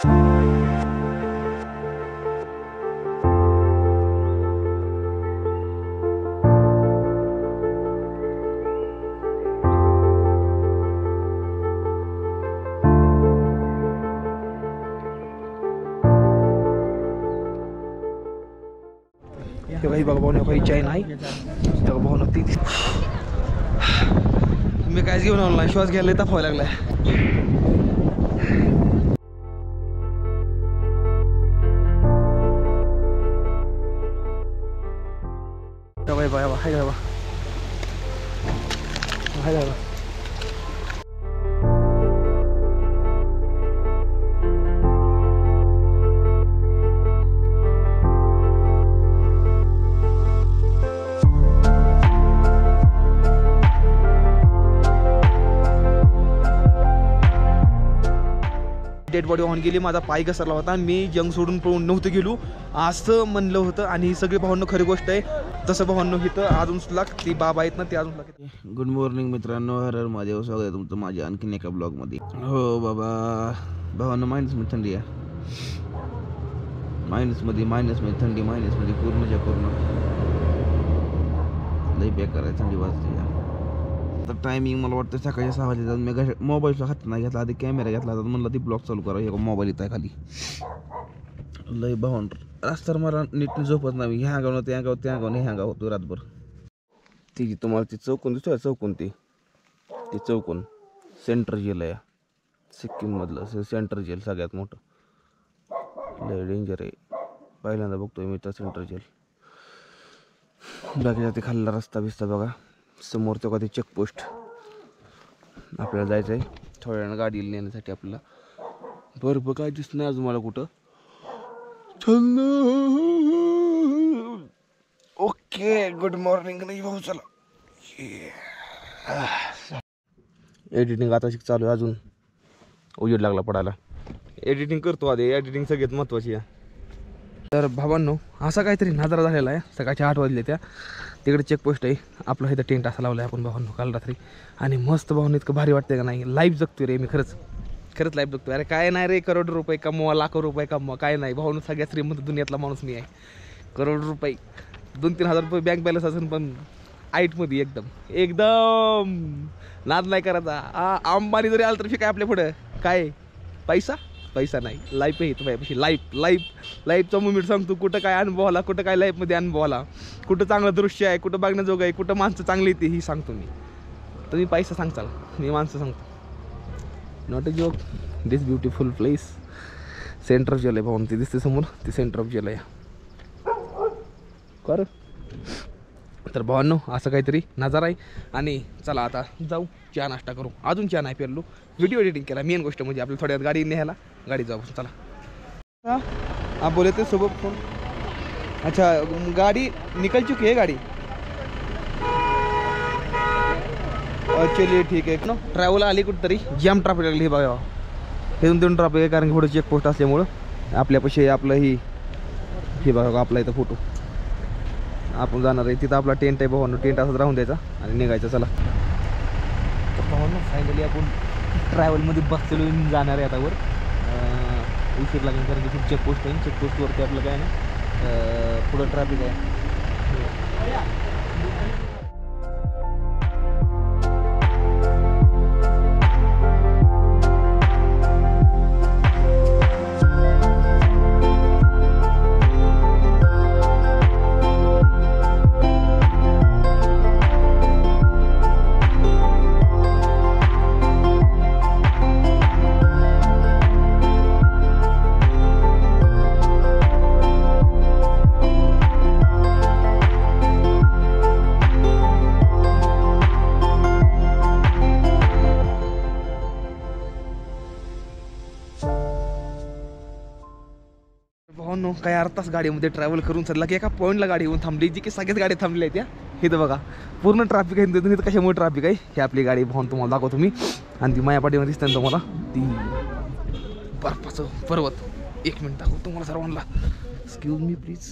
काही बघा भाऊ काही चैन आहे तेव्हा भाऊ नक्की मी कायच घेऊन आलो नाही श्वास घ्यायला ताप व्हायला लागलाय बाबा हाय बाबा हाय बाबा डेड बॉडी वाहून गेली माझा पाय घसरला होता मी जंग सोडून पळून नव्हतं गेलो असं म्हणलं होतं आणि ही सगळी भावांनो खरी गोष्ट आहे तसं भावांनो इथं अजून सुद्धा ती बाबा आहेत ना ते अजून सुद्धा गुड मॉर्निंग मित्रांनो हर हर महादेव स्वागत आहे तुमचं माझ्या आणखीन एका ब्लॉगमध्ये हो बाबा भावांनो मायनसमध्ये थंडी आहे मायनसमध्ये थंडी मायनसमध्ये पूर्णच्या पूर्ण लई बेकार आहे थंडी वाजते तर टायमिंग मला वाटतं सकाळच्या 6 वाजता मी मोबाईलचा हात नाही घेतला आधी कॅमेरा घेतला तर म्हणलं ती ब्लॉग चालू करा हे मोबाईल येत आहे खाली लई भावून रस्त्यावर मला नीट झोपत नाही ह्या गाव त्या गाव त्या गाव ह्या गाव होतो रातभर ती तुम्हाला ती चौकून दिसतोय चौकून ती चौकून सेंट्रल जेल आहे सिक्कीममधलं सेंट्रल जेल सगळ्यात मोठं लय डेंजर आहे पहिल्यांदा बघतोय मी तर सेंट्रल जेल बाकीच्या ते खाल्ला रस्ता बिस्ता बघा समोर तो कधी चेकपोस्ट आपल्याला जायचं आहे थोड्या वेळानं गाडी नेण्यासाठी आपल्याला बरोबर काय दिसत नाही अजून मला कुठं ओके गुड मॉर्निंग नाही भाऊ चला एडिटिंग आता चालू आहे अजून उजेड लागला पडायला एडिटिंग करतो आधी एडिटिंग सगळ्यात महत्त्वाची आहे तर भावांनो असा काहीतरी नजारा झालेला आहे सकाळच्या 8 वाजले त्या तिकडे चेकपोस्ट आहे आपलं इथं टेंट असा लावला आहे आपण भावांनो काल रात्री आणि मस्त भावांनो इतकं भारी वाटतंय का नाही लाईव्ह जगतोय रे मी खरंच लाईव्ह जगतोय अरे काय नाही रे करोड रुपये कमवा लाखो रुपये कमवा काय नाही भावांनो सगळ्यात श्रीमंत दुनियातला माणूस मी आहे करोड रुपये 2-3 हजार रुपये बँक बॅलन्स असेल पण आईटमध्ये एकदम नाद नाही करायचा अंबानी जरी आलं तर काय आपल्या पुढं काय पैसा नाही लाईफ आहे तुझ्यापाशी लाईफचा मुमेंट सांगतो कुठं काय अनुभव आला कुठं काय लाईफमध्ये अनुभव आला कुठं चांगलं दृश्य आहे कुठं बघण्याजोगं आहे कुठं माणसं चांगली येते ही सांगतो मी तुम्ही पैसा सांगचाल मी माणसं सांगतो not a joke this beautiful place centre of jail आहे भाऊन ती दिसते समोर ती सेंटर ऑफ जेल आहे कर तर भावांनो असं काहीतरी नजारा आहे आणि चला आता जाऊ चहा नाश्ता करू अजून चहा नाही पेरलो व्हिडिओ एडिटिंग केला मेन गोष्ट म्हणजे आपल्या थोड्यात गाडी न्यायला गाडी जाऊ चला आप बोले थे सुबह फोन अच्छा गाड़ी निकल चुकी है गाड़ी चलिए ठीक आहे नो ट्रॅव्हल आली कुठंतरी जाम ट्रॅफिक लागली हे बघा हे 2-3 ट्रॅफिक आहे कारण की पुढे चेकपोस्ट असल्यामुळं आपल्यापाशी आपलं ही बघा आपला इथं फोटो आपण जाणार आहे तिथं आपला टेंट आहे भावांनो टेंट असं राहून द्यायचा आणि निघायचं चला तर भावांनो फायनली आपण ट्रॅव्हलमध्ये बसलेलो जाणार आहे आता वर उशीर लागेल कारण की चेकपोस्ट आहे चेकपोस्टवरती आपलं काय नाही पुढं ट्रॅफिक आहे काय अर्धा तास गाडीमध्ये ट्रॅव्हल करून सर की एका पॉईंटला गाडी येऊन थांबली जी की सगळ्याच गाड्या थांबल्या आहेत त्या हे तर बघा पूर्ण ट्रॅफिक आहे तिथून इथं कशामुळे ट्रॅफिक आहे हे आपली गाडी पाहून तुम्हाला दाखवतो मी आणि ती माया पाठीमध्ये दिसते तुम्हाला ती बर्फाचं पर्वत 1 मिनिट दाखवतो तुम्हाला सर्वांना एक्सक्यूज मी प्लीज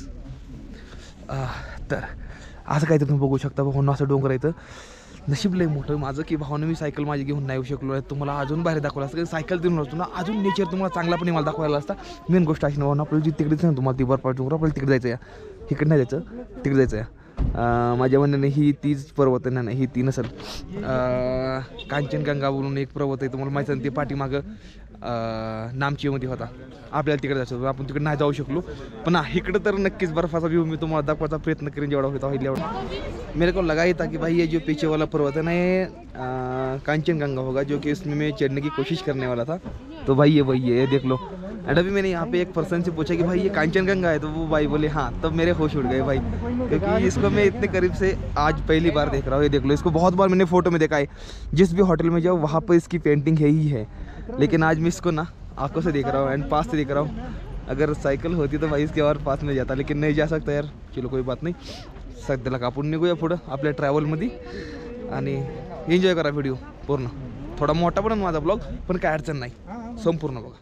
तर असं काहीतरी तुम्ही बघू शकता बघून असं डोंगर येतं नशीब लय मोठं माझं की भावानं मी सायकल माझी घेऊन नाही येऊ शकलो आहे. तुम्हाला अजून बाहेर दाखवलं असतं, सायकल देऊन असतो ना अजून नेचर तुम्हाला चांगलापणे मला दाखवायला असता. मेन गोष्ट अशी ना आपल्याला जी तिकडे जायचं तुम्हाला ती बर्फाळ डोंगर आपल्याला तिकडे जायचं या, इकडे नाही जायचं तिकडे जायचं या. माझ्या म्हणण्याने ही तीच पर्वत आहे. नाही ही ती नसेल. कांचनगंगा म्हणून एक पर्वत आहे, तुम्हाला माहिती आहे ते पाठीमागं नामचीमध्ये होता. आपल्याला तिकडे जायचं आपण तिकडे नाही जाऊ शकलो. पण इकडं तर नक्कीच बर्फाचा व्ह्यू मी तुम्हाला दाखवायचा प्रयत्न करेन जेवढा होईल एवढा. मेरे को लगा ही था कि भाई ये जो पीछे वाला पर्वत है ना ये कांचनगंगा होगा, जो कि इसमें मैं चढ़ने की कोशिश करने वाला था. तो भाई ये वही है, देख लो. एंड अभी मैंने यहाँ पे एक पर्सन से पूछा कि भाई ये कांचनगंगा है, तो वो भाई बोले हाँ. तब मेरे होश उड़ गए भाई, क्योंकि इसको मैं इतने करीब से आज पहली बार देख रहा हूँ. ये देख लो, इसको बहुत बार मैंने फोटो में देखा है. जिस भी होटल में जाओ वहाँ पर इसकी पेंटिंग है ही है, लेकिन आज मैं इसको ना आंखों से देख रहा हूँ एंड पास से देख रहा हूँ. अगर सायकल होती तो भाई इसके और पास में जाता, लेकिन नहीं जा सकता यार. चलो कोई बात नाही. सध्याला आपण निघूया पुढं आपल्या ट्रॅव्हलमध्ये आणि एन्जॉय करा व्हिडिओ पूर्ण. थोडा मोठा पण माझा ब्लॉग, पण काय अडचण नाही, संपूर्ण बघा.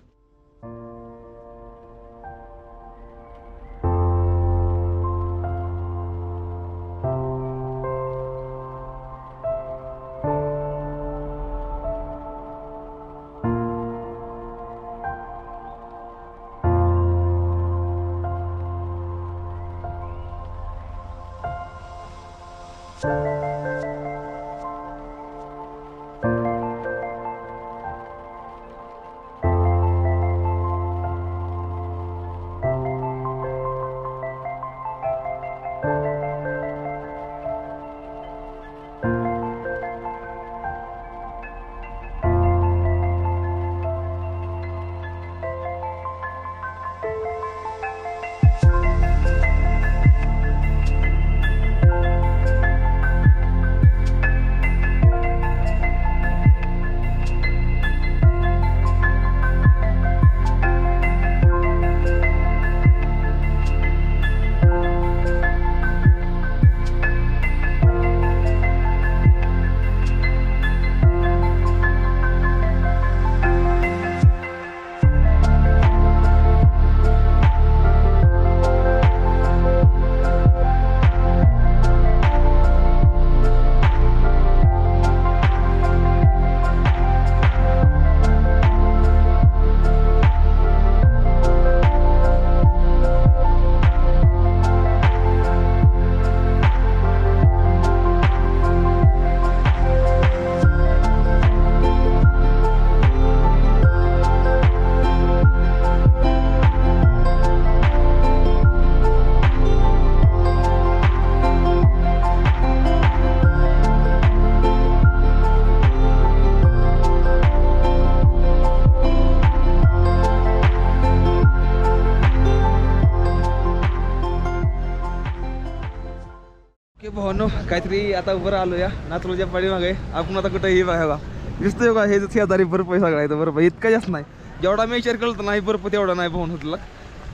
भावांनो काहीतरी आता वर आलो या नातरूच्या पाठीमागे. आपण आता कुठे हे बघा दिसतोय का, हे शेजारी बर्फ आहे सगळा इथं. बर्फ इतका जास्त नाही, जेवढा मी विचार केला तर नाही बर्फ तेवढा नाही भाऊन होतला.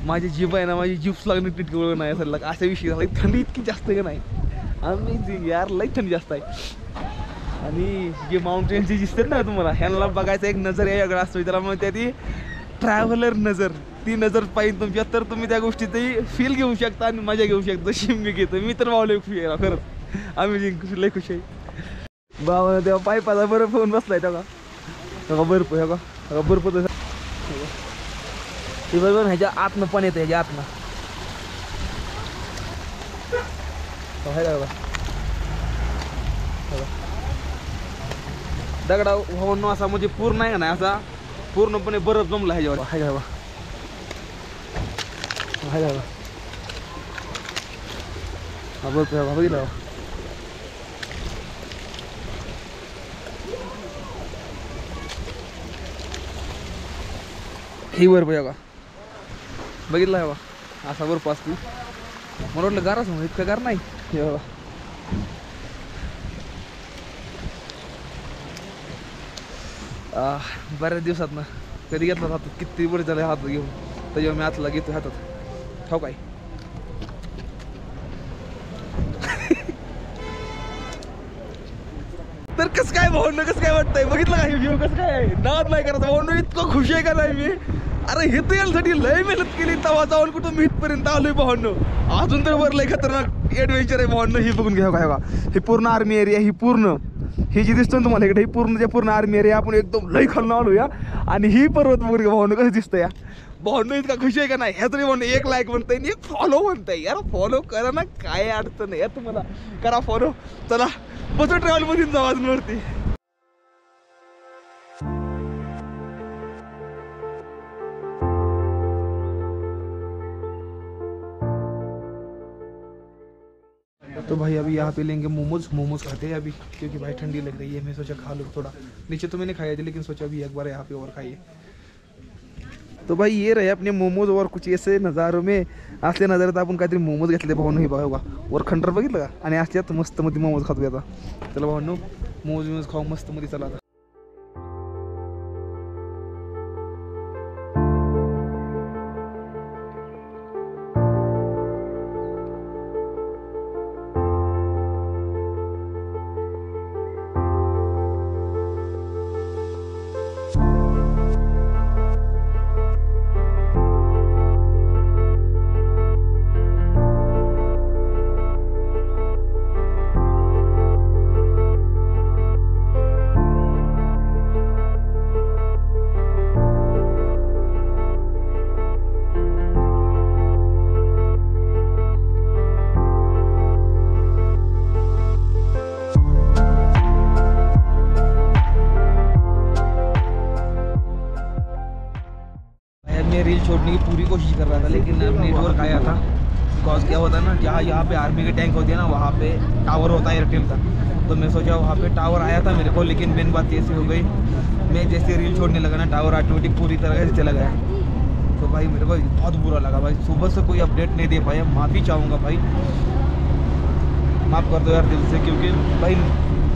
माझी जीभ आहे ना, माझी जीभ लागणे टिटकवलं नाही असं लाग अशा विषय झाला. थंडी इतकी जास्त का नाही, अमेझिंग यार, लई थंडी जास्त आहे. आणि जे माउंटेनची दिसतात ना तुम्हाला, ह्यांना बघायचा एक नजर या वेगळा असतो. त्याला म्हणते ती ट्रॅव्हलर नजर. ती नजर पाहिजे तुमच्या तर तुम्ही त्या गोष्टीतही फील घेऊ शकता आणि मजा घेऊ शकता. जशी मी घेतो मी तर भाऊ लई खुश आहे खरंच. आम्ही लई खुश आहे. बाबा तेव्हा पायपाचा बर्फ होऊन बसलाय तेव्हा बर्फ हे का बर्फ तसं ते बरोबर ह्याच्या आतनं पण येतं, ह्याच्या आतनं दगडा वाहून असा म्हणजे पूर्ण आहे ना असा पूर्णपणे बर्फ जमला ह्याच्यावर. बर्फ बघितलं ही बर्फ बघा, बघितलं आहे बा असा बर्फ असतो. मला वाटलं गारच म्हणून, इतकं गार नाही. हे बघा बऱ्याच दिवसात ना कधी घेतला हातात, किती बरं झालं हातात घेऊन. त्याच्यावर मी आतला घेतो हातात. ठाऊ काय तर कसं काय भावंड, कसं काय वाटतंय बघितलं का हे व्ह्यू कसं काय आहे. नाद नाही करायचं भावंड, इतकं खुश आहे का नाही मी. अरे हे तर यासाठी लय मेहनत केली, तवा जाऊन कुठं मी इथपर्यंत आलोय भावंड. अजून तर वर लय खतरनाक ॲडव्हेंचर आहे भावंड. ही बघून घ्या काय बा, हे पूर्ण आर्मी एरिया, ही पूर्ण ही जी दिसतो ना तुम्हाला इकडे, ही पूर्णच्या पूर्ण आर्मी एरिया. आपण एकदम लई खालून आलो या. आणि ही पर्वतमुर्ग भावनं कसं दिसतं या भावनं, इतका खुशी आहे का नाही. ह्या तरी म्हणून 1 लाईक म्हणताय आणि 1 फॉलो म्हणताय. यार फॉलो करा ना, काय अडचण नाही यार तुम्हाला, करा फॉलो. चला बसो ट्रॅव्हलमध्ये जाऊ अजून वरती. तो भाई अभी यहाँ पे लेंगे मोमोज खाते हैं अभी, क्योंकि भाई ठंडी लग रही है. मैं सोचा खा लूँ थोड़ा. नीचे तो मैंने खाया था, लेकिन सोचा अभी एक बार यहाँ पे और खाइए. तो भाई ये रहे अपने मोमोज और कुछ ऐसे नज़ारों में. असले नजाऱ्यात आपण काहीतरी मोमोज घेतले भाऊ. नाही बघा वर खंडर बघितलं का, आणि असल्यात मस्त मध्ये मोमोज खातो आता. चला भाऊ मोमोज खाऊ मस्त मध्ये. चला आता मैं रील छोड़ने की पूरी कोशिश कर रहा था, लेकिन अब नेटवर्क आया था. बिकॉज क्या होता है ना, जहाँ यहाँ पे आर्मी के टैंक होते हैं ना, वहाँ पे टावर होता है एयरटेल का. तो मैं सोचा वहाँ पे टावर आया था मेरे को, लेकिन मेन बात ऐसी हो गई, मैं जैसे रील छोड़ने लगा ना, टावर ऑटोमेटिक पूरी तरह से चला गया. तो भाई मेरे को बहुत बुरा लगा भाई. सुबह से कोई अपडेट नहीं दे पाया. माफ़ी चाहूँगा भाई, माफ़ कर दो यार दिल से. क्योंकि भाई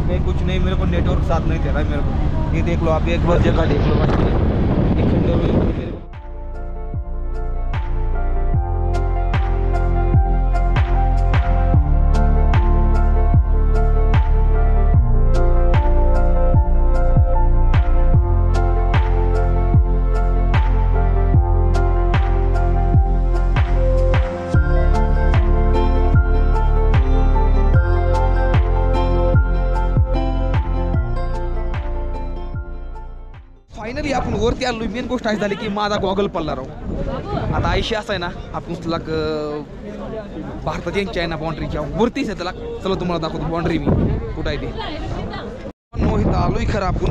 मैं कुछ नहीं, मेरे को नेटवर्क साथ नहीं दे रहा है मेरे को. ये देख लो आप, एक बार जगह देख लो भाई. फायनली आपण वरती आलो. मेन गोष्ट अशी झाली की माझा गॉगल पडला राव. आता आयुष्य असं आहे ना, आपण तुला भारताची चायना बाउंड्रीच्या वरतीच आहे. त्याला चला तुम्हाला दाखवतो बाउंड्री मी कुठं आहे ते. इथं आलोय खरं आपण.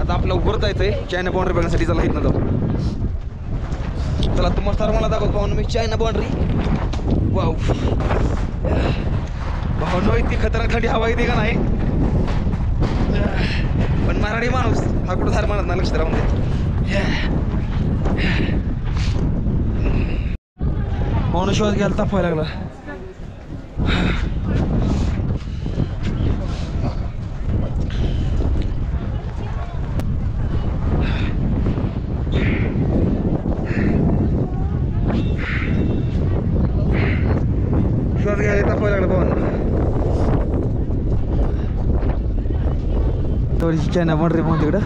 आता आपल्याला वर जायचंय चायना बाउंड्री बघण्यासाठी. चला इथनं जाऊ. चला तुम्हाला सर्वांना दाखवतो भाऊ मी चायना बाउंड्री. वाव भाऊ, इतकी खतरनाक थंडी हवा येते का नाही. पण मराठी माणूस हा कुठं सार म्हणत ना, लक्ष राहून दे. पाहुणा श्वास घ्यायला तापवायला लागला. श्वास घ्यायला तापवायला लागला पाहुणा. थोडीशी चायना बाउंड्री पाहून तिकडं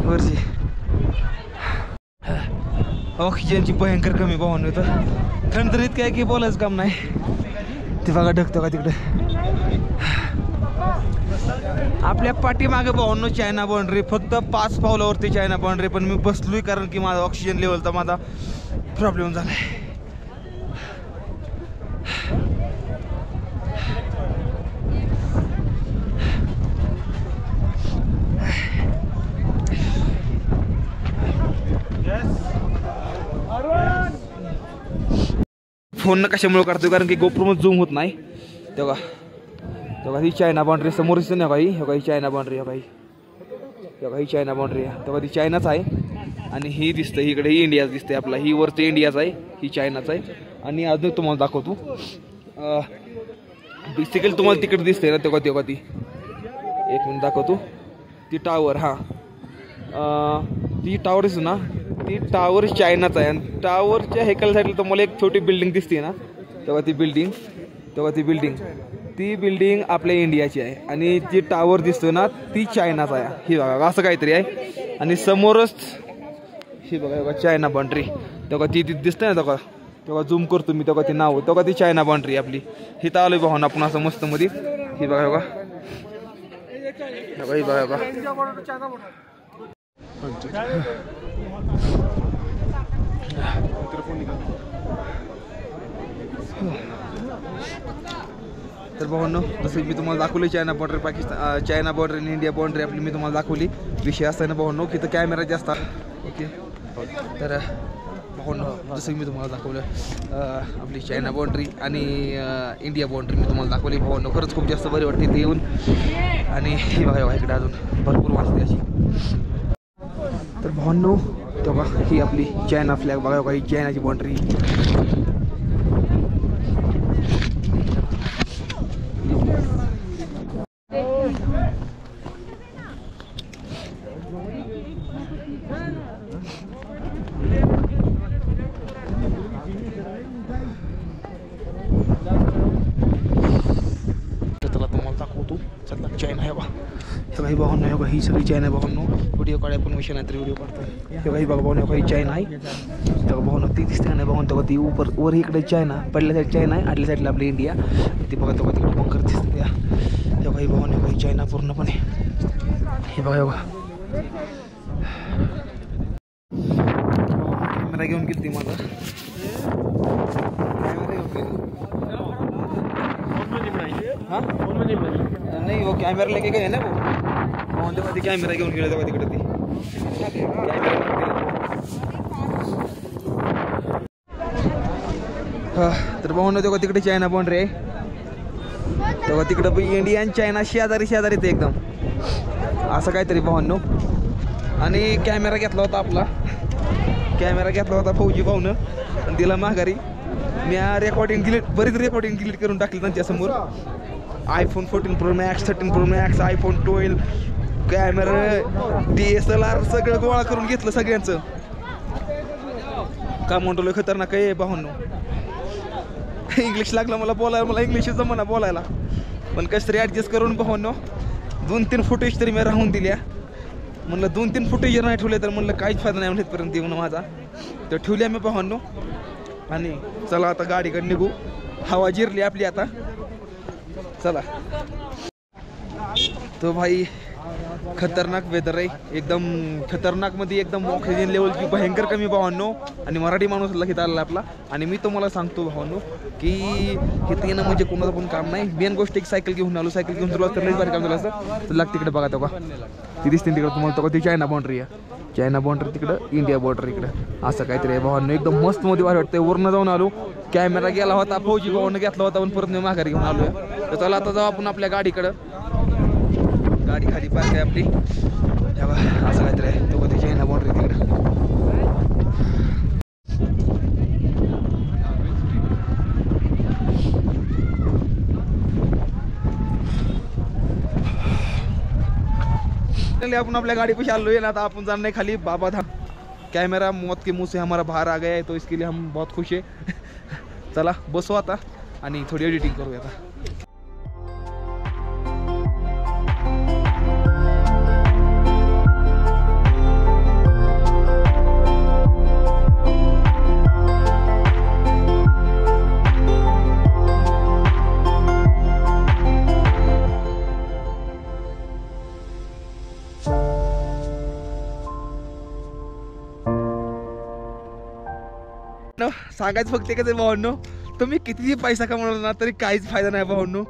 वरची. ऑक्सिजनची भयंकर कमी पाहून होतं. थंड तर इतकं आहे की बोलायचं काम नाही. ते बघा ढकतो का तिकडं. आपल्या पाठीमागे पाहून चायना बाउंड्री, फक्त 5 पावलावरती चायना बाउंड्री. पण मी बसलोय कारण की माझा ऑक्सिजन लेवलचा माझा प्रॉब्लेम झाला आहे. फोन कशामुळे काढतोय, कारण की गोप्रोमध्ये झूम होत नाही. तेव्हा तेव्हा ही चायना बाउंड्री समोर दिसते ना काही. ही चायना बाउंड्री आहे ही चायना बाउंड्री आहे. तेव्हा ती चायनाच आहे. आणि ही दिसतं इकडे, ही इंडियाच दिसते आपला. ही वरती इंडियाच आहे, ही चायनाच आहे. आणि अजून तुम्हाला दाखवतो. बेसिकली तुम्हाला तिकडे दिसते ना, तेव्हा ती 1 मिनिट दाखवतो. ती टावर, हां ती टावर दिसतो ना, ती टावर चायनाच आहे. आणि टावरच्या हेकल साईडला तुम्हाला एक छोटी बिल्डिंग दिसते ना, तेव्हा ती बिल्डिंग आपल्या इंडियाची आहे. आणि जी टावर दिसतो ना, ती चायनाच आहे. ही बघा असं काहीतरी आहे. आणि समोरच ही बघा चायना बाउंड्री. तेव्हा ती दिसते ना, तेव्हा झूम करतो मी. तेव्हा ती नाव, तेव्हा ती चायना बाउंड्री आपली. ही तर आलोय पाहून आपण असं मस्त मध्ये. ही बघा भाई बघा तर भावांनो, जसं मी तुम्हाला दाखवली China border Pakistan, China border आणि इंडिया बॉर्डर आपली मी तुम्हाला दाखवली. विषय असताना भावांनो की इथं कॅमेरा जास्त. ओके, तर भावांनो जसं मी तुम्हाला दाखवलं आपली चायना बाउंड्री आणि इंडिया बाउंड्री मी तुम्हाला दाखवली. भावांनो खरंच खूप जास्त बरी वाटते इथे येऊन. आणि हे बघा इकडे अजून भरपूर वाजते अशी. तर भावांनो तेव्हा ही आपली चायना फ्लॅग बघा, ही चायनाची बाउंड्री. चायना आहे बा, हे काही भावांनो, हे बघा ही सगळी चायना आहे भावांनो. व्हिडिओ काढाय पण विषय नाही तरी व्हिडिओ काढतो. हे काही बघा भावांनो, काही चायना आहे तेव्हा भावांनो. ती दिसते नाही भावांनो, तेव्हा ती वर इकडे चायना, पडल्या साईड चायना आहे, आडल्या साईडला आपली इंडिया. ती बघा तेव्हा तिकडे बंकर दिसते त्या. तेव्हा काही भावांनो काही चायना पूर्णपणे. हे बघा बघा कॅमेरा घेऊन गेली ती माझा. हाँ नहीं वो कैमरा लेके गए ना वो तेव्हा कॅमेरा घेऊन गेले तेव्हा तिकडे ती तर भाऊन तेव्हा तिकडे चायना बाउंड्री आहे. तेव्हा तिकडं इंडिया आणि चायना शेजारी ते एकदम असं काहीतरी भावांनो. आणि कॅमेरा घेतला होता फौजी भाऊनं आणि दिला माघारी. मी बरीच रेकॉर्डिंग डिलीट करून टाकली त्यांच्यासमोर. iPhone 14 Pro Max, 13 Pro Max, iPhone 12 camera, DSLR सगळं गोळा करून घेतलं सगळ्यांचं. का म्हणतो खतरनाक आहे भावांनो. इंग्लिश लागलं मला बोलायला, मला इंग्लिश जमना बोलायला, पण कसं तरी ॲडजस्ट करून भावांनो 2-3 फुटेज तरी मी राहून दिल्या. म्हणलं 2-3 फुटेज जर नाही ठेवले तर म्हणलं काहीच फायदा नाही म्हणलं इथपर्यंत येऊन माझा. तर ठेवल्या मी भावांनो. आणि चला आता गाडीकडे निघू. हवा जिरली आपली आता. चला. तो भाई खतरनाक वेदर आहे एकदम. खतरनाक मध्ये एकदम ऑक्सिजन लेवलची भयंकर कमी भावांनो. आणि मराठी माणूस लक्षात आला आपला. आणि मी तुम्हाला सांगतो भावांनो की इथं येणं म्हणजे कोणाचं पण काम नाही. मेन गोष्ट एक सायकल घेऊन आलो. सायकल घेऊन तुला तर लईच भारी काम झालं असतं. तर लाग तिकडे बघा तेव्हा ती दिसते तिकडे तुम्हाला. तेव्हा ती चायना बाउंड्री आहे. चायना बाउंड्री तिकडं, इंडिया बॉर्डर इकडं असं काहीतरी आहे भावांनो. एकदम मस्त मध्ये भारी वाटतंय. वरनं जाऊन आलो, कॅमेरा गेला होता, फौजी भावानं घेतला होता, पण परत मी माघारी घेऊन आलो. तर चला आता जाऊ आपण आपल्या गाडीकडं. गाडी खाली पार्क आहे आपली. असं काहीतरी आहे. तो कधी चायना बाउंड्री तिकडं. आपण आपल्या गाड़ी पे चाल रही ना. तो अपन जानने खाली बाबा धाम. कैमरा मौत के मुंह से हमारा बाहर आ गया है, तो इसके लिए हम बहुत खुश है. चला बसो आता आणि थोडी एडिटिंग करूया आता. सांगायचं फक्त एकच आहे भावांनो, तुम्ही कितीही पैसा कमवला ना तरी काहीच फायदा नाही भावांनो.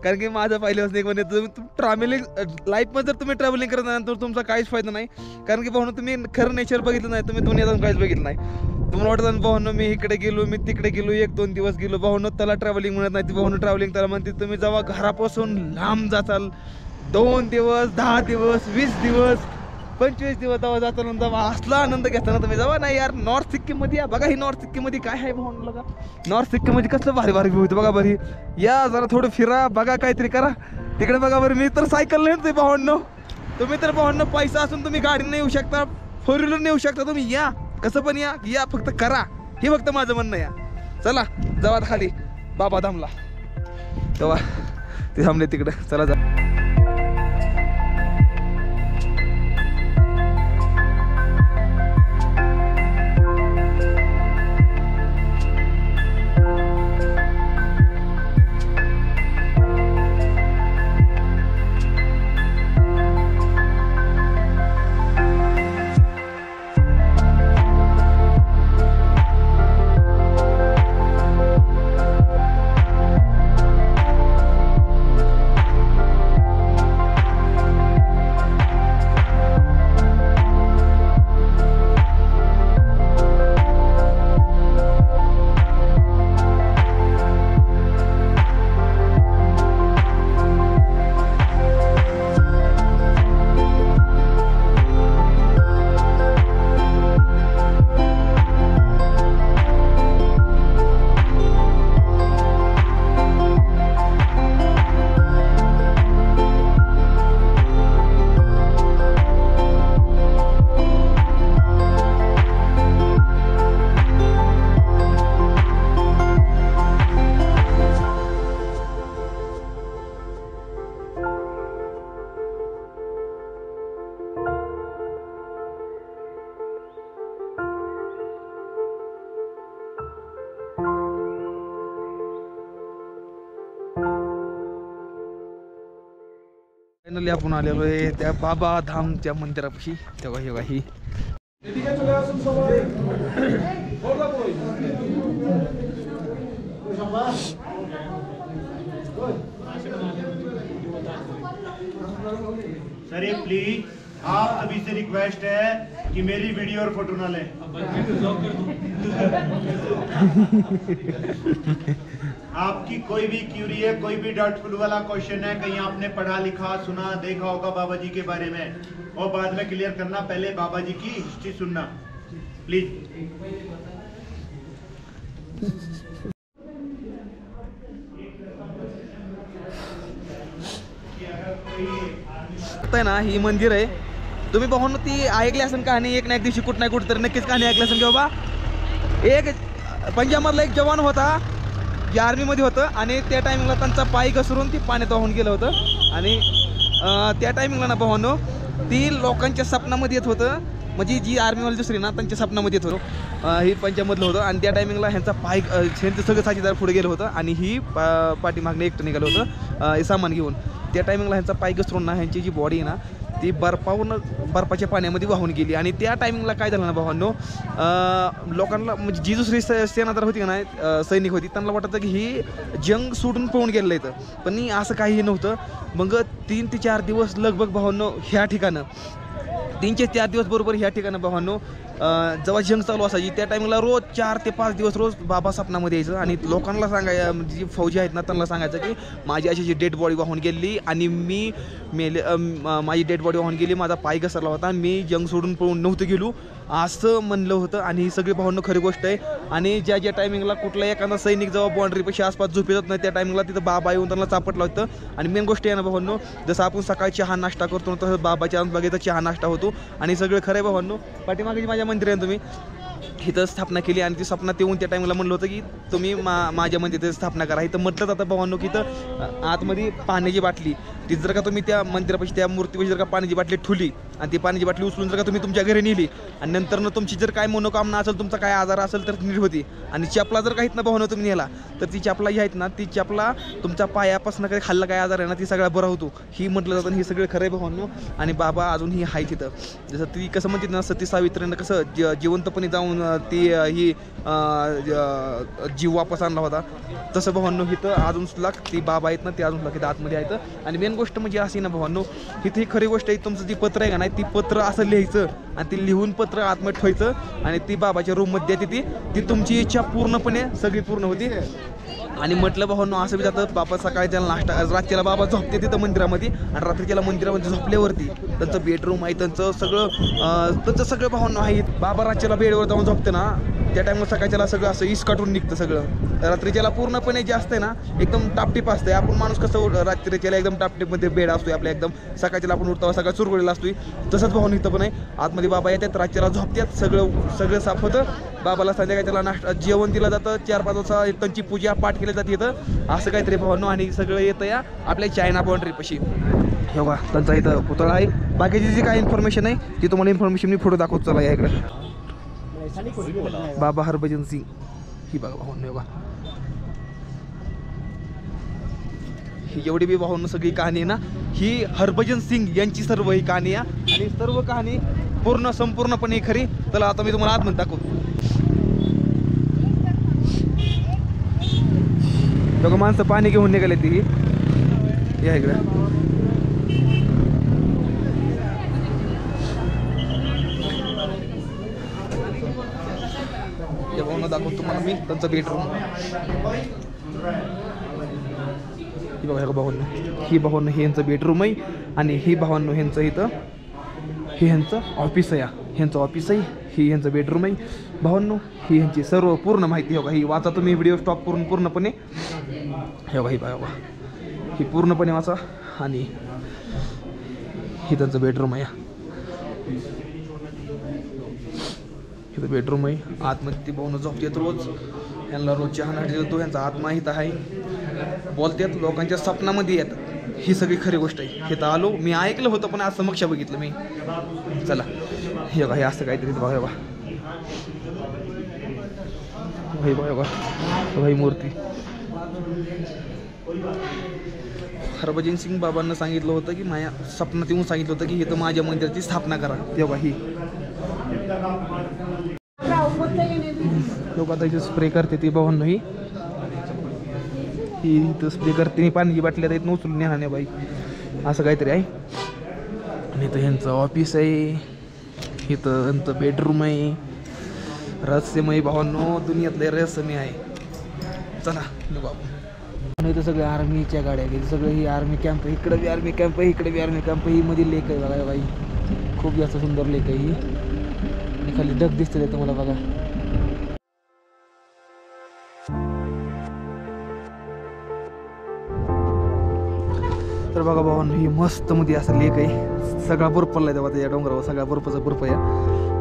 कारण की माझं पहिल्यापासून एक म्हणजे तुम्ही ट्रॅव्हलिंग लाईफमध्ये जर तुम्ही ट्रॅव्हलिंग करत नाही तर तुमचा काहीच फायदा नाही. कारण की भावांनो तुम्ही खरं नेचर बघितलं नाही, तुम्ही दुनिया जाऊन काहीच बघितलं नाही. तुम्हाला वाटतं भावांनो मी इकडे गेलो, मी तिकडे गेलो, 1-2 दिवस गेलो भावांनो, त्याला ट्रॅव्हलिंग म्हणत नाही. ती भावांनो ट्रॅव्हलिंग त्याला म्हणते. तुम्ही जेव्हा घरापासून लांब जाचाल 2 दिवस, 10 दिवस, 20 दिवस, 25 दिवस तेव्हा जाताना तेव्हा असला आनंद घेताना तुम्ही जावा नाही यार. नॉर्थ सिक्कीममध्ये या बघा. ही नॉर्थ सिक्कीममध्ये काय आहे भावांनो बघा. नॉर्थ सिक्कीममध्ये कसलं भारी भारी व्ह्यू होतं बघा. बरी या जरा थोडं फिरा बघा, काहीतरी करा तिकडे बघा. बरं मी तर सायकल नेतोय भावांनो. तुम्ही तर भावांनो पैसा असून तुम्ही गाडीने येऊ शकता, 4 व्हीलरने येऊ शकता. तुम्ही या कसं पण या फक्त करा. हे फक्त माझं म्हणणं या. चला जावा खाली बाबा धामला. तेव्हा ते थांबले तिकडे. चला जा. फायनली आपण आलेलो आहे त्या बाबा धामच्या मंदिरापाशी. तेव्हा हे ही सर ये प्लीज आप सभी से रिक्वेस्ट है कि मेरी वीडियो और फोटो ना लें. आपकी कोई भी क्यूरी है, कोई भी डाउटफुल वाला क्वेश्चन है, कहीं आपने पढ़ा लिखा सुना देखा होगा बाबा जी के बारे में, और बाद में क्लियर करना, पहले बाबा जी की हिस्ट्री सुनना प्लीज. आहे ना ही मंदिर आहे. तुम्ही पाहून ती ऐकली असेल कहाणी, एक ना एक दिवशी कुठं नाही कुठं तरी नक्कीच कहाणी ऐकली असेल की बाबा एक पंजाबमधला एक जवान होता जे आर्मीमध्ये होतं आणि त्या टायमिंगला त्यांचा पाय घसरून ती पाण्यात वाहून गेलं होतं. आणि त्या टायमिंगला ना पाहून ती लोकांच्या स्वप्नामध्ये येत होतं, म्हणजे जी आर्मीवाली दुसरी ना त्यांच्या स्वप्नामध्ये येत होतं. ही पंजाबमधलं होतं आणि त्या टायमिंगला ह्यांचा पाय ह्यांचं सगळं साथीदार पुढे गेलं होतं आणि ही पाठीमागणे एकटं निघालं होतं हे सामान घेऊन. त्या टायमिंगला ह्यांचा पाय घसरून ना ह्यांची जी बॉडी आहे ना ती बर्फाच्या पाण्यामध्ये वाहून गेली. आणि त्या टायमिंगला काय झालं ना भावांनो, लोकांना म्हणजे जी दुसरी सेनादार होती का नाही सैनिक होती त्यांना वाटतं की ही जंग सोडून पळून गेलेलं इथं, पण असं काहीही नव्हतं. मग 3 ते 4 दिवस लगभग भावांनो ह्या ठिकाणं 3 ते 4 दिवस बरोबर ह्या ठिकाणं भावांनो जेव्हा जंग चालू असायची त्या टायमिंगला रोज 4 ते 5 दिवस रोज बाबा स्वप्नामध्ये यायचं आणि लोकांना सांगायचं, म्हणजे जी फौजी आहेत ना त्यांना सांगायचं की माझी अशी डेड बॉडी वाहून गेली आणि मी मेले, माझी डेड बॉडी वाहून गेली, माझा पाय घसरला होता, मी जंग सोडून पळून नव्हतं गेलो असं म्हणलं होतं. आणि ही सगळी भावना खरी गोष्ट आहे. आणि ज्या टायमिंगला कुठला एखादा सैनिक जेव्हा बाँड्रीपेक्षा आसपास झोपी जात नाही त्या टायमिंगला तिथं बाबा येऊन त्यांना चापटलं होतं. आणि मेन गोष्ट आहे ना भावांनो, जसं आपण सकाळी चहा नाश्ता करतो तसं बाबाच्या बघायचा चहा नाश्ता होतो. आणि सगळं खरं आहे भावांनो. पाठीमागे माझ्या मंदिर आहे तुम्ही इथं स्थापना केली आणि ती स्वप्नात येऊन त्या टायमिंगला म्हणलं होतं की तुम्ही माझ्या मंदिरात स्थापना करा. इथं म्हटलं जातं भावांनो की इथं आतमध्ये पाण्याची बाटली ती जर का तुम्ही त्या मंदिरापाशी त्या मूर्तीपाशी जर का पाण्याची बाटली ठुली आणि ती पाण्याची बाटली उचलून जर का तुम्ही तुमच्या घरी नेली आणि नंतर तुमची जर काय मनोकामना असेल, तुमचा काय आजार असेल तर नीट होती. आणि चपला जर काहीत ना भावना तुम्ही नेला तर ती चपला जी आहेत ना ती चपला तुमच्या पायापासून काही खाल्ला काय आजार आहे ना ती सगळा बरा होतो ही म्हटलं जातं. ही सगळं खरं आहे भावांनो. आणि बाबा अजूनही आहे तिथं. जसं ती कसं म्हणतात ना सती सावित्रीनं कसं जिवंतपणे जाऊन ती ही जीव वापस आणला होता तसं भावांनो इथं अजून सुद्धा ती बाबा आहेत ना ती अजून सुद्धा आतमध्ये आहेत. आणि मेन गोष्ट म्हणजे अशी ना भावांनो इथे खरी गोष्ट आहे, तुमचं जी पत्र आहे का नाही ती पत्र असं लिहायचं आणि ती लिहून पत्र आतमध्ये ठेवायचं आणि ती बाबाच्या रूममध्ये ती तुमची इच्छा पूर्णपणे सगळी पूर्ण होती. आणि म्हटलं भावांनो असं बी जातं बाबा सकाळी त्याला नाश्ता रात्रीला बाबा झोपते तिथं मंदिरामध्ये आणि रात्री त्याला मंदिरामध्ये झोपल्यावरती त्यांचं बेडरूम आहे, त्यांचं सगळं भावांनो आहे. बाबा रात्रीला बेडवर जाऊन झोपते ना त्या टायमला सकाळच्याला सगळं असं इसकाटून निघतं सगळं. रात्रीच्याला पूर्णपणे जे असतं ना एकदम टापटीप असतं. आपण माणूस कसं रात्रीच्याला एकदम टापटीपमध्ये बेड असतोय आपल्या एकदम, सकाळच्याला आपण उठतावा सगळं चुरगळलेला असतोय तसंच भावांनो इथं पण आहे. आतमध्ये बाबा येतात रात्रीला झोपतात, सगळं साफ होतं. बाबाला संध्याकाळी त्याला नाश्ता जेवण दिलं जातं, 4-5 वाजता त्यांची पूजा पाठ केली जाते इथं असं काहीतरी भावांनो. आणि सगळं येतं या आपल्या चायना बाउंड्रीपाशी हे बघा त्यांचा इथं पुतळा आहे. बाकीची जी काही इन्फॉर्मेशन आहे ती तुम्हाला इन्फॉर्मेशन मी पुढे दाखवतो चला या इकडे. बाबा हरभजन सिंग ही बघा भावांनो हे बघा. ही एवढी बी भावांनो सगळी कहाणी आहे ना ही हरभजन सिंग यांची सर्व ही कहाणी आहे. आणि सर्व कहाणी संपूर्णपणे खरी. चला आता मी तुम्हाला आतमध्ये दाखवतो. बघा माणसं पाणी घेऊन निघाले ती या इकडे. दाखवतो तुम्हाला मी त्यांचं बेडरूम. ही बघा भावांनो ही भावांनो हे यांचं बेडरूम आहे आणि ही भावांनो ह्यांचं इथं हे ह्यांचं ऑफिस आहे. ह्यांचं ऑफिस आहे, ही ह्यांचं बेडरूम आहे भावांनो. ही ह्यांची सर्व पूर्ण माहिती हो का ही वाचा तुम्ही व्हिडिओ स्टॉप करून पूर्णपणे हे बघा ही बघा ही पूर्णपणे वाचा. आणि ही त्यांचं बेडरूम आहे. इथं बेडरूम आहे. आतमध्ये ती भावनं झोपतात रोज. यांना रोज चहा नाश्ता देतो. यांचा आत्मा इथं आहे. बोलतात लोकांच्या स्वप्नामध्ये येतात. ही सगळी खरी गोष्ट आहे. हे तर आलो मी ऐकलं होतं पण आज समक्ष बघितलं मी. चला हे बघा हे असं काहीतरी बघा बघा हे बघा बघा ही मूर्ती हरभजन सिंग बाबांना सांगितलं होतं की माझ्या स्वप्नात येऊन सांगितलं होतं की इथं माझ्या मंदिराची स्थापना करा. तेव्हा ही लोक आता इथे स्प्रे करते ती भावांनो. ही इथं स्प्रे करते, पाण्याची बाटल्या तर इथं उचलून नेहा नाही बाई, असं काहीतरी आहे. आणि इथं ह्यांचं ऑफिस आहे, इथं ह्यांचं बेडरूम आहे. रहस्यमय भावांनो, दुनियातलं रहस्यमय आहे. चला बाबा, इथं सगळं आर्मीच्या गाड्या आहेत. सगळं ही आर्मी कॅम्प, इकडे बी आर्मी कॅम्प आहे, इकडे बी आर्मी कॅम्प. ही मध्ये लेक आहे बघा बाई, खूप जास्त सुंदर लेक आहे ही. आणि खाली ढग दिसते तुम्हाला बघा. तर बघा भावांनो, ही मस्त मध्ये असं लेक आहे. सगळा बर्फ पडलाय तेव्हा त्या डोंगरावर, सगळा बर्फाचा बर्फ आहे.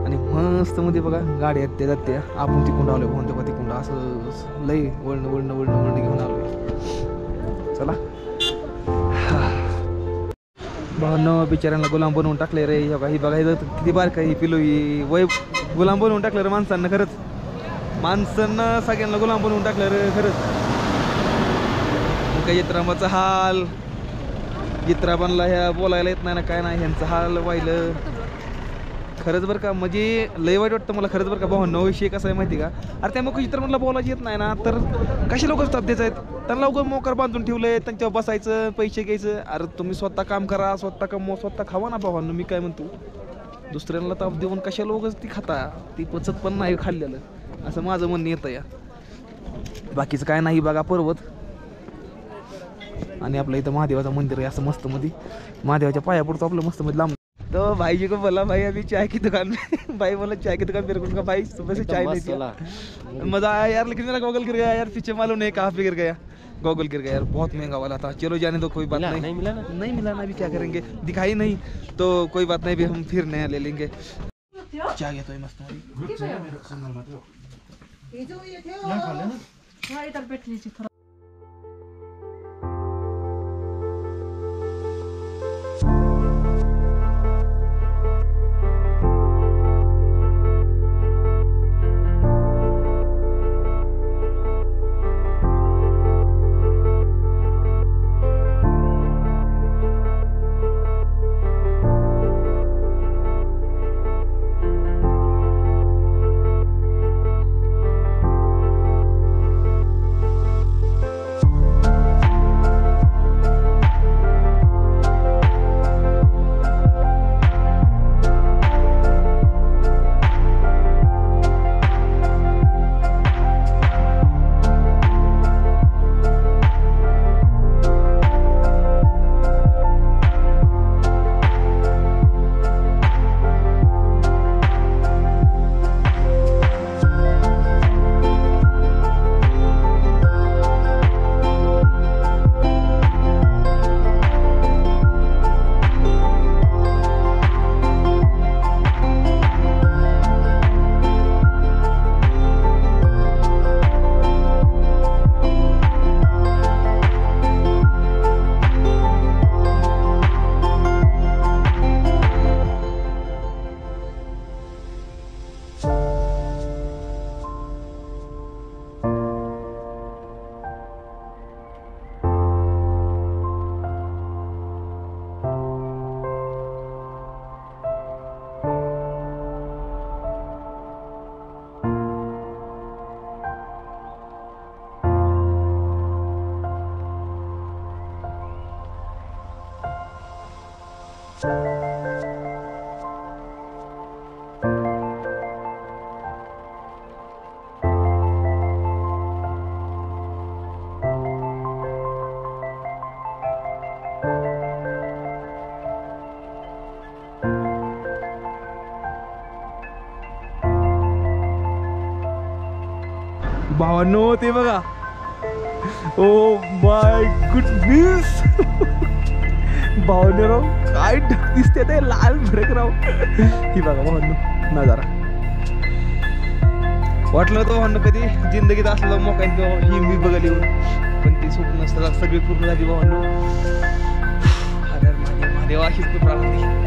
आणि मस्त मध्ये बघा गाडी आहेत, ते जाते. आपण तिकडून आलोय भाऊन, तेव्हा तिकडून असं लई वळणं घेऊन आलोय. चला भावांनो, बिचाऱ्यांना गुलाम बनवून टाकले रे. ही बघायचं किती बारका ही पिलो, ही वय गुलाम बनवून टाकलं रे माणसांना. खरंच माणसांना सगळ्यांना गुलाम बनवून टाकलं रे खरंच. काही चित्रामाचा हाल, चित्रा बनला, ह्या बोलायला येत नाही ना काय नाही, ह्यांचं हाल व्हायलं खरंच बरं का. म्हणजे लय वाईट वाटतं मला खरंच बरं का भावांनो. विषय कसा आहे माहिती का, अरे त्या मुख चित्रमनला बोलायची येत नाही ना, तर कशा लोक ताप द्यायचं आहेत त्यांना. लोक मोकार बांधून ठेवलंय, त्यांच्यावर बसायचं, पैसे घ्यायचं. अरे तुम्ही स्वतः काम करा, स्वतः कमवा, स्वतः खावा ना भावांनो. मी काय म्हणतो, दुसऱ्यांना ताप देऊन कशा लोकच ती खाता, ती पचत पण नाही खाल्लेलं, असं माझं म्हणणं येतं या. बाकीचं काय नाही बघा, पर्वत आणि आपलं इथं महादेवाचं मंदिर आहे असं मस्त मध्ये. महादेवाच्या पाया पडतो आपलं मस्त मध्ये लांब. तो भाई जी को बोला भाई अभी चाय की दुकान में, भाई बोला चाय की दुकान मेरे को, उनका भाई सुबह से चाय नहीं पिया. मजा आया यार, लेकिन मेरा गॉगल गिर गया यार, पीछे मालूम नहीं कहाँ पे गिर गया, गॉगल गिर गया यार. बहुत महंगा वाला था. चलो जाने दो, कोई बात नहीं मिला ना, अभी क्या करेंगे, दिखाई नहीं तो कोई बात नहीं, भी हम फिर नया ले लेंगे. चाय घेतोय मस्त मध्ये. भावांनो ते बघा, ओ माय गुडनेस भावांनो राव, काय ढग दिसते ते लाल भडक राव. ही बघा भावांनो नजारा. वाटलं होतं भावांनो कधी जिंदगीत असलेला मोका ही मी बघायला येऊन, पण ती स्वप्न नसताना सगळी पूर्ण झाली भावांनो. अरे महादेव अशीच तू प्रार्थना.